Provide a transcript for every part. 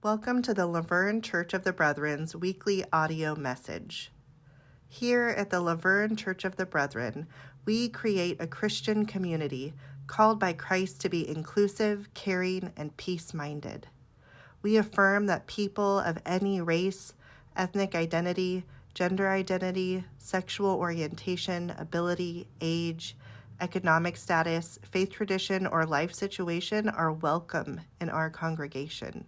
Welcome to the Laverne Church of the Brethren's weekly audio message. Here at the Laverne Church of the Brethren, we create a Christian community called by Christ to be inclusive, caring, and peace-minded. We affirm that people of any race, ethnic identity, gender identity, sexual orientation, ability, age, economic status, faith tradition, or life situation are welcome in our congregation.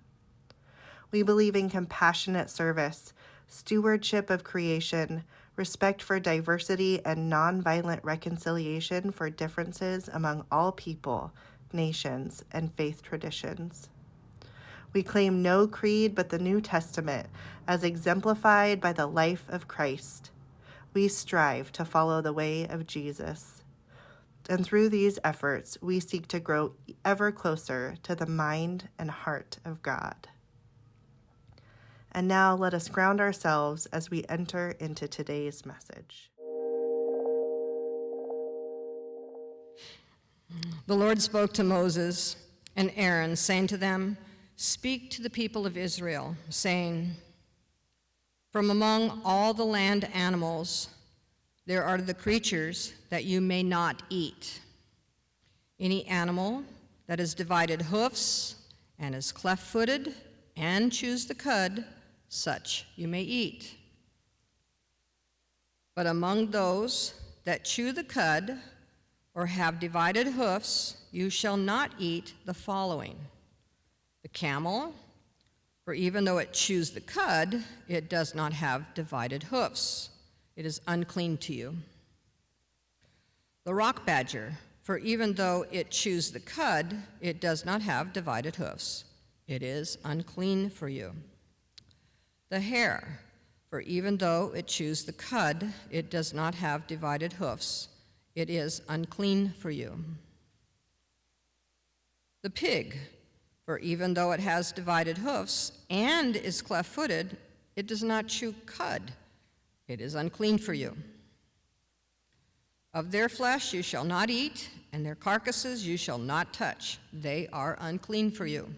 We believe in compassionate service, stewardship of creation, respect for diversity, and nonviolent reconciliation for differences among all people, nations, and faith traditions. We claim no creed but the New Testament as exemplified by the life of Christ. We strive to follow the way of Jesus. And through these efforts, we seek to grow ever closer to the mind and heart of God. And now let us ground ourselves as we enter into today's message. The Lord spoke to Moses and Aaron, saying to them, "Speak to the people of Israel, saying, from among all the land animals, there are the creatures that you may not eat. Any animal that has divided hoofs and is cleft-footed and chews the cud, such you may eat. But among those that chew the cud or have divided hoofs, you shall not eat the following: the camel, for even though it chews the cud, it does not have divided hoofs. It is unclean to you. The rock badger, for even though it chews the cud, it does not have divided hoofs. It is unclean for you. The hare, for even though it chews the cud, it does not have divided hoofs. It is unclean for you. The pig, for even though it has divided hoofs and is cleft-footed, it does not chew cud. It is unclean for you. Of their flesh you shall not eat, and their carcasses you shall not touch. They are unclean for you.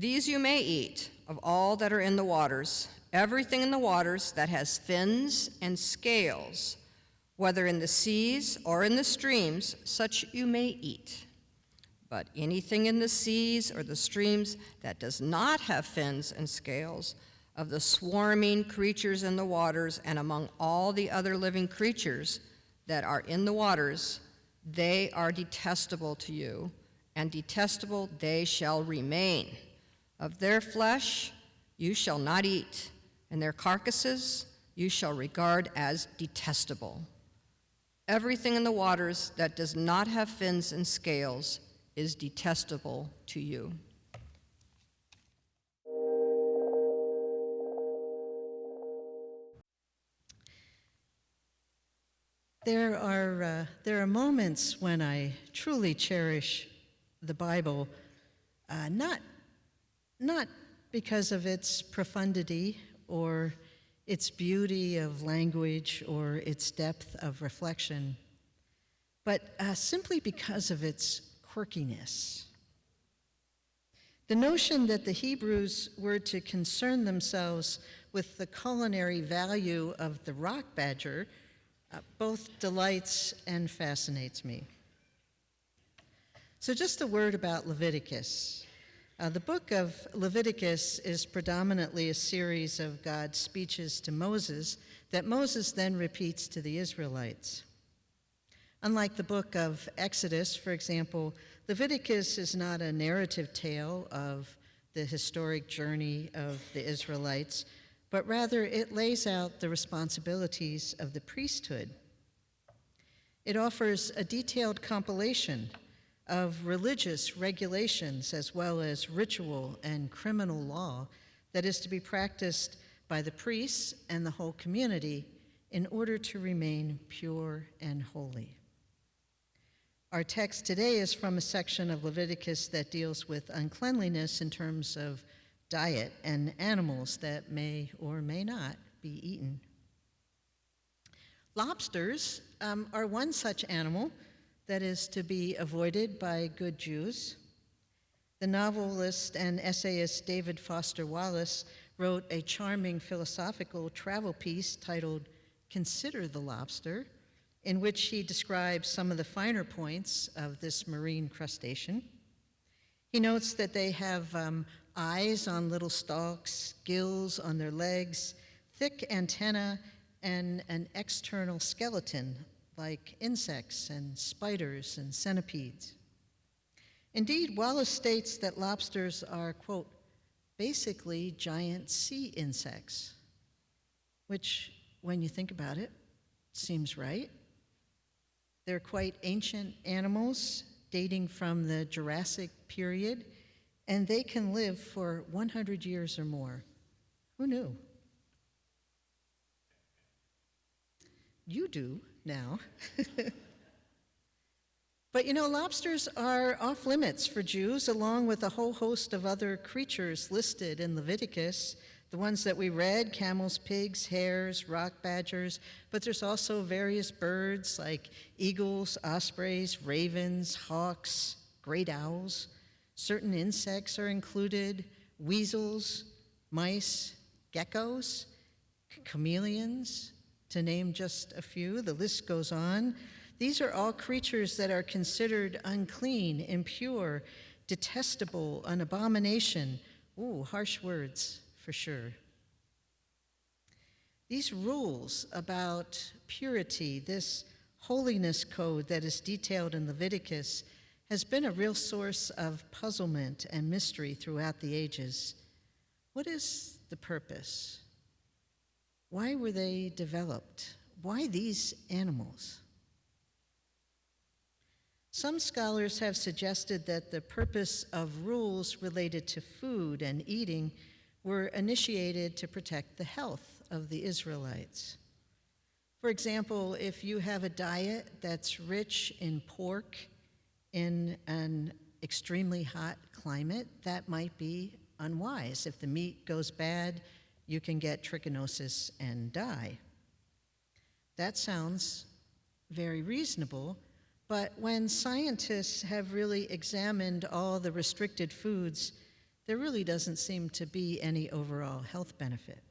These you may eat of all that are in the waters, everything in the waters that has fins and scales, whether in the seas or in the streams, such you may eat. But anything in the seas or the streams that does not have fins and scales, of the swarming creatures in the waters and among all the other living creatures that are in the waters, they are detestable to you, and detestable they shall remain. Of their flesh you shall not eat, and their carcasses you shall regard as detestable. Everything in the waters that does not have fins and scales is detestable to you." There are moments when I truly cherish the Bible, not because of its profundity or its beauty of language or its depth of reflection, but simply because of its quirkiness. The notion that the Hebrews were to concern themselves with the culinary value of the rock badger both delights and fascinates me. So just a word about Leviticus. The book of Leviticus is predominantly a series of God's speeches to Moses that Moses then repeats to the Israelites. Unlike the book of Exodus, for example, Leviticus is not a narrative tale of the historic journey of the Israelites, but rather it lays out the responsibilities of the priesthood. It offers a detailed compilation of religious regulations as well as ritual and criminal law that is to be practiced by the priests and the whole community in order to remain pure and holy. Our text today is from a section of Leviticus that deals with uncleanliness in terms of diet and animals that may or may not be eaten. Lobsters are one such animal that is to be avoided by good Jews. The novelist and essayist David Foster Wallace wrote a charming philosophical travel piece titled Consider the Lobster, in which he describes some of the finer points of this marine crustacean. He notes that they have eyes on little stalks, gills on their legs, thick antennae, and an external skeleton like insects and spiders and centipedes. Indeed, Wallace states that lobsters are, quote, basically giant sea insects, which, when you think about it, seems right. They're quite ancient animals dating from the Jurassic period, and they can live for 100 years or more. Who knew? You do now. But you know, lobsters are off limits for Jews, along with a whole host of other creatures listed in Leviticus. The ones that we read, camels, pigs, hares, rock badgers, but there's also various birds like eagles, ospreys, ravens, hawks, great owls. Certain insects are included, weasels, mice, geckos, chameleons, to name just a few. The list goes on. These are all creatures that are considered unclean, impure, detestable, an abomination. Ooh, harsh words for sure. These rules about purity, this holiness code that is detailed in Leviticus, has been a real source of puzzlement and mystery throughout the ages. What is the purpose? Why were they developed? Why these animals? Some scholars have suggested that the purpose of rules related to food and eating were initiated to protect the health of the Israelites. For example, if you have a diet that's rich in pork in an extremely hot climate, that might be unwise. If the meat goes bad, you can get trichinosis and die. That sounds very reasonable, but when scientists have really examined all the restricted foods, there really doesn't seem to be any overall health benefit.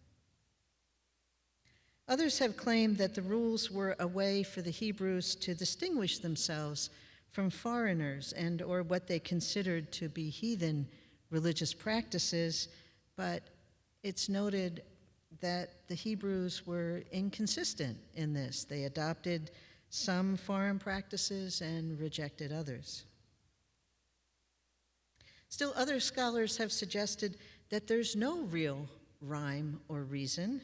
Others have claimed that the rules were a way for the Hebrews to distinguish themselves from foreigners and or what they considered to be heathen religious practices, but it's noted that the Hebrews were inconsistent in this. They adopted some foreign practices and rejected others. Still, other scholars have suggested that there's no real rhyme or reason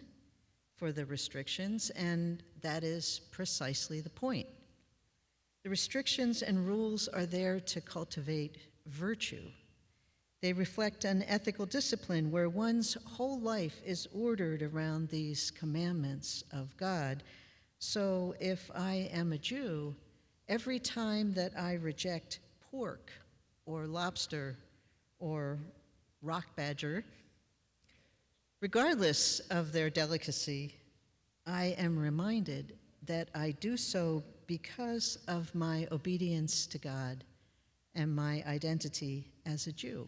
for the restrictions, and that is precisely the point. The restrictions and rules are there to cultivate virtue. They reflect an ethical discipline where one's whole life is ordered around these commandments of God. So if I am a Jew, every time that I reject pork or lobster or rock badger, regardless of their delicacy, I am reminded that I do so because of my obedience to God and my identity as a Jew.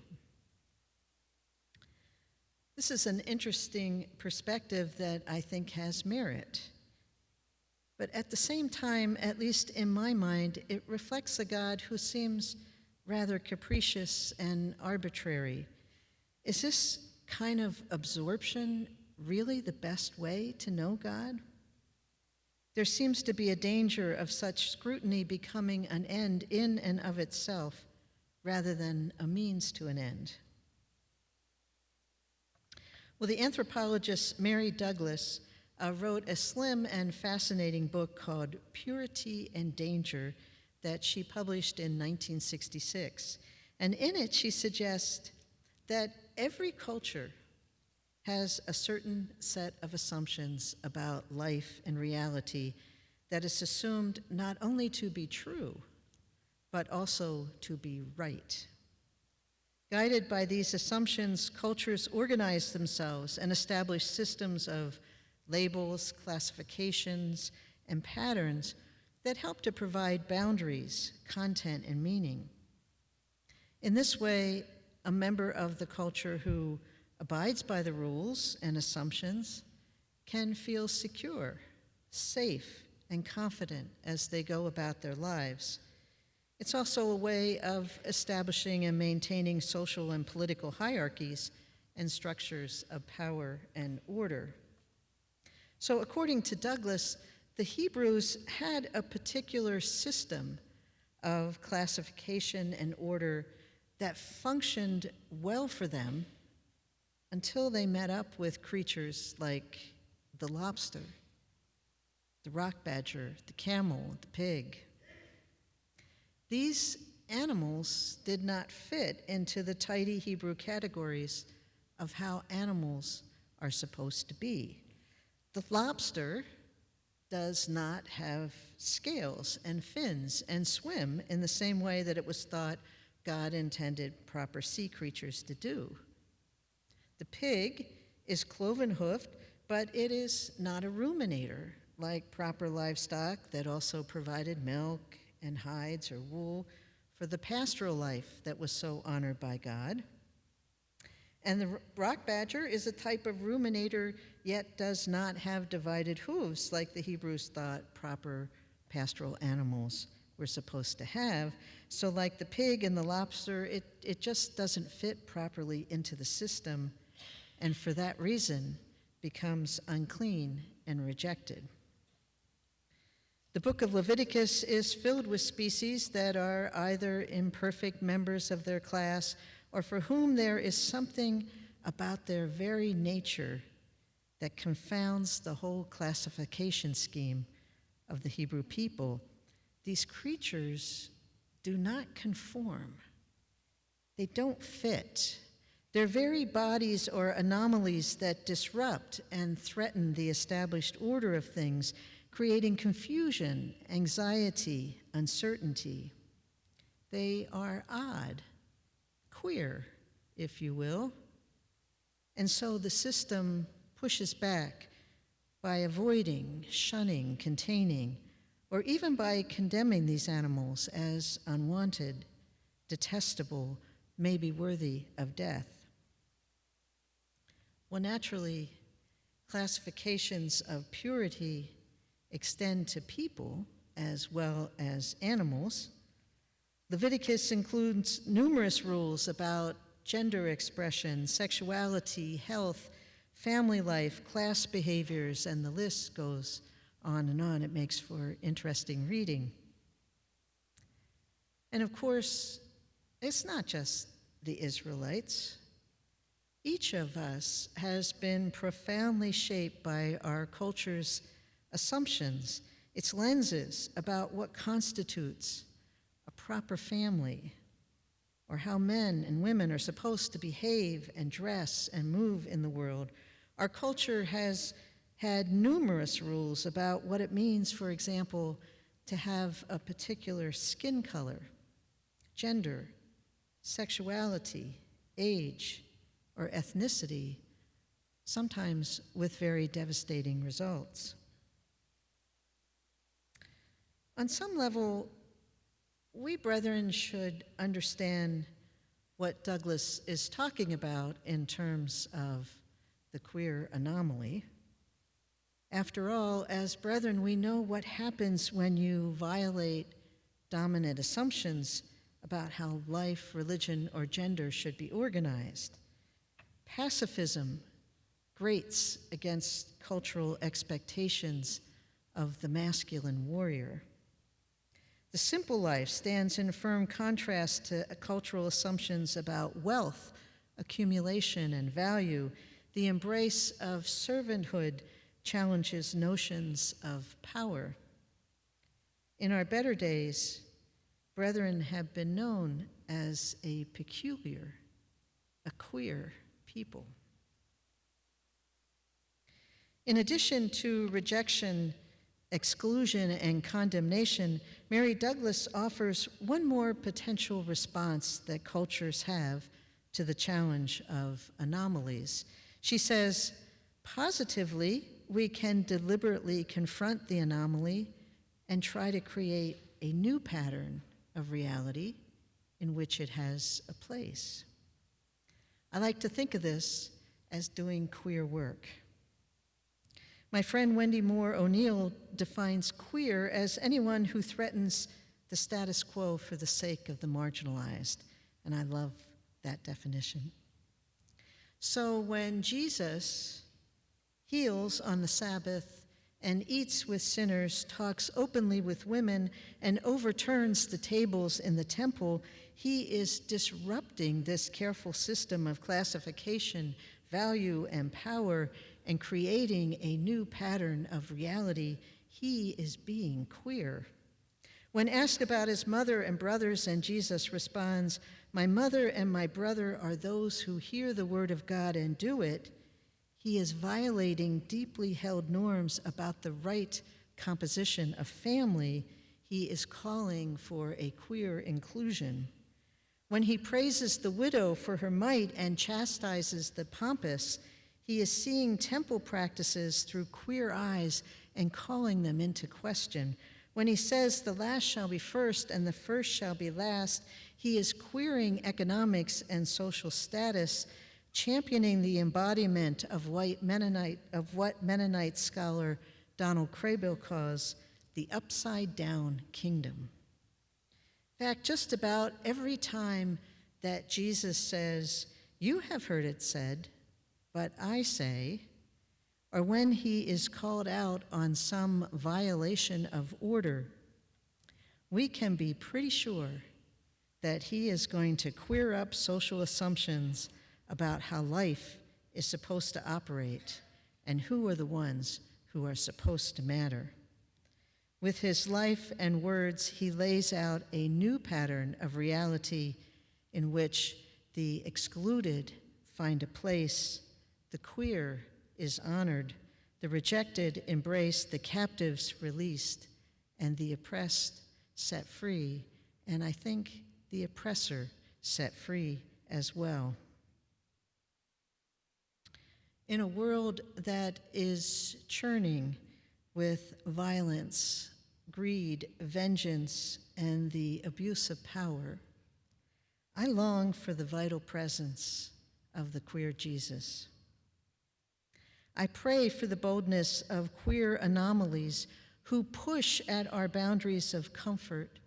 This is an interesting perspective that I think has merit. But at the same time, at least in my mind, it reflects a God who seems rather capricious and arbitrary. Is this kind of absorption really the best way to know God? There seems to be a danger of such scrutiny becoming an end in and of itself rather than a means to an end. Well, the anthropologist Mary Douglas wrote a slim and fascinating book called Purity and Danger that she published in 1966. And in it, she suggests that every culture has a certain set of assumptions about life and reality that is assumed not only to be true, but also to be right. Guided by these assumptions, cultures organize themselves and establish systems of labels, classifications, and patterns that help to provide boundaries, content, and meaning. In this way, a member of the culture who abides by the rules and assumptions can feel secure, safe, and confident as they go about their lives. It's also a way of establishing and maintaining social and political hierarchies and structures of power and order. So according to Douglas, the Hebrews had a particular system of classification and order that functioned well for them until they met up with creatures like the lobster, the rock badger, the camel, the pig. These animals did not fit into the tidy Hebrew categories of how animals are supposed to be. The lobster does not have scales and fins and swim in the same way that it was thought God intended proper sea creatures to do. The pig is cloven-hoofed, but it is not a ruminator like proper livestock that also provided milk and hides or wool for the pastoral life that was so honored by God. And the rock badger is a type of ruminator, yet does not have divided hooves like the Hebrews thought proper pastoral animals were supposed to have. So like the pig and the lobster, it just doesn't fit properly into the system, and for that reason becomes unclean and rejected. The book of Leviticus is filled with species that are either imperfect members of their class or for whom there is something about their very nature that confounds the whole classification scheme of the Hebrew people. These creatures do not conform. They don't fit. Their very bodies are anomalies that disrupt and threaten the established order of things, creating confusion, anxiety, uncertainty. They are odd, queer, if you will. And so the system pushes back by avoiding, shunning, containing, or even by condemning these animals as unwanted, detestable, maybe worthy of death. Well, naturally, classifications of purity extend to people as well as animals. Leviticus includes numerous rules about gender expression, sexuality, health, family life, class behaviors, and the list goes on and on. It makes for interesting reading. And of course, it's not just the Israelites. Each of us has been profoundly shaped by our culture's assumptions, its lenses about what constitutes a proper family, or how men and women are supposed to behave and dress and move in the world. Our culture has had numerous rules about what it means, for example, to have a particular skin color, gender, sexuality, age, or ethnicity, sometimes with very devastating results. On some level, we brethren should understand what Douglas is talking about in terms of the queer anomaly. After all, as brethren, we know what happens when you violate dominant assumptions about how life, religion, or gender should be organized. Pacifism grates against cultural expectations of the masculine warrior. The simple life stands in firm contrast to cultural assumptions about wealth, accumulation, and value. The embrace of servanthood challenges notions of power. In our better days, brethren have been known as a peculiar, a queer people. In addition to rejection, exclusion, and condemnation, Mary Douglas offers one more potential response that cultures have to the challenge of anomalies. She says, positively, we can deliberately confront the anomaly and try to create a new pattern of reality in which it has a place. I like to think of this as doing queer work. My friend Wendy Moore O'Neill defines queer as anyone who threatens the status quo for the sake of the marginalized, and I love that definition. So when Jesus heals on the Sabbath and eats with sinners, talks openly with women, and overturns the tables in the temple, he is disrupting this careful system of classification, value, and power, and creating a new pattern of reality. He is being queer. When asked about his mother and brothers, and Jesus responds, "My mother and my brother are those who hear the word of God and do it," he is violating deeply held norms about the right composition of family. He is calling for a queer inclusion. When he praises the widow for her mite and chastises the pompous, he is seeing temple practices through queer eyes and calling them into question. When he says the last shall be first and the first shall be last, he is queering economics and social status, championing the embodiment of what Mennonite scholar Donald Craybill calls the upside-down kingdom. In fact, just about every time that Jesus says, "You have heard it said, but I say," or when he is called out on some violation of order, we can be pretty sure that he is going to queer up social assumptions about how life is supposed to operate and who are the ones who are supposed to matter. With his life and words, he lays out a new pattern of reality in which the excluded find a place, the queer is honored, the rejected embraced, the captives released, and the oppressed set free, and I think the oppressor set free as well. In a world that is churning with violence, greed, vengeance, and the abuse of power, I long for the vital presence of the queer Jesus. I pray for the boldness of queer anomalies who push at our boundaries of comfort,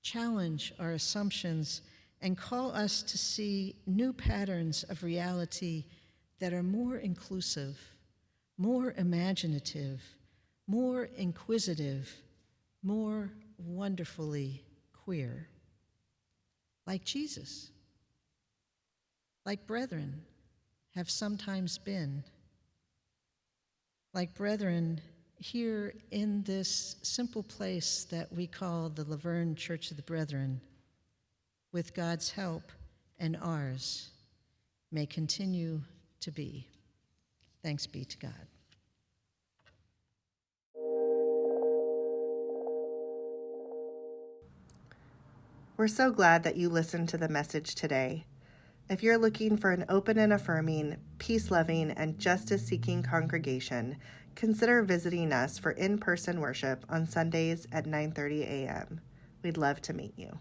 challenge our assumptions, and call us to see new patterns of reality that are more inclusive, more imaginative, more inquisitive, more wonderfully queer. Like Jesus, like brethren have sometimes been, like brethren here in this simple place that we call the Laverne Church of the Brethren, with God's help and ours, may continue to be. Thanks be to God. We're so glad that you listened to the message today. If you're looking for an open and affirming, peace-loving, and justice-seeking congregation, consider visiting us for in-person worship on Sundays at 9:30 a.m. We'd love to meet you.